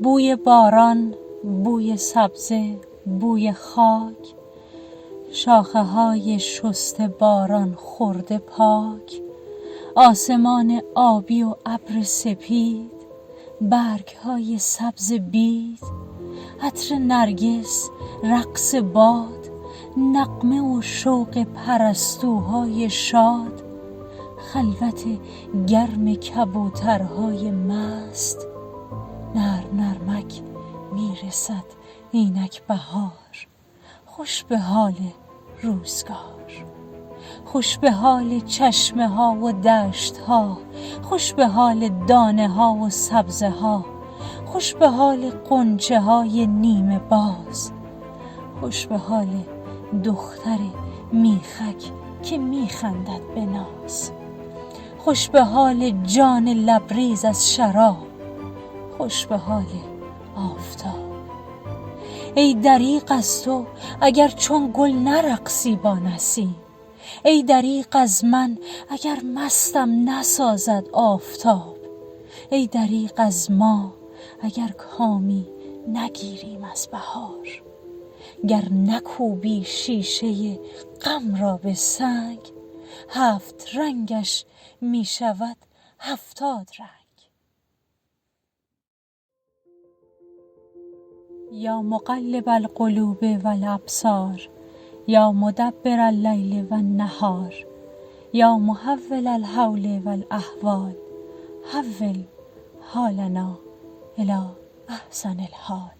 بوی باران، بوی سبزه، بوی خاک، شاخه های شسته باران خورده پاک، آسمان آبی و ابر سپید، برگ های سبز بید، عطر نرگس، رقص باد، نغمه و شوق پرستوهای شاد، خلوت گرم کبوترهای مست، نرم نرمک میرسد اینک بهار، خوش به حال روزگار، خوش به حال چشمه ها و دشت ها، خوش به حال دانه ها و سبزه ها، خوش به حال غنچه های نیمه باز، خوش به حال دختر میخک که میخندد به ناز، خوش به حال جان لبریز از شراب، خوش به حال آفتاب. ای دریغ از تو اگر چون گل نرقصی با نسیم، ای دریغ از من اگر مستم نسازد آفتاب، ای دریغ از ما اگر کامی نگیریم از بهار، گر نکوبی شیشه غم را به سنگ، هفت رنگش می شود 70 رنگ. یا مقلب القلوب والابصار، یا مدبر اللیل والنهار، یا محول الحول والاحوال، حول حالنا الی احسن الحال.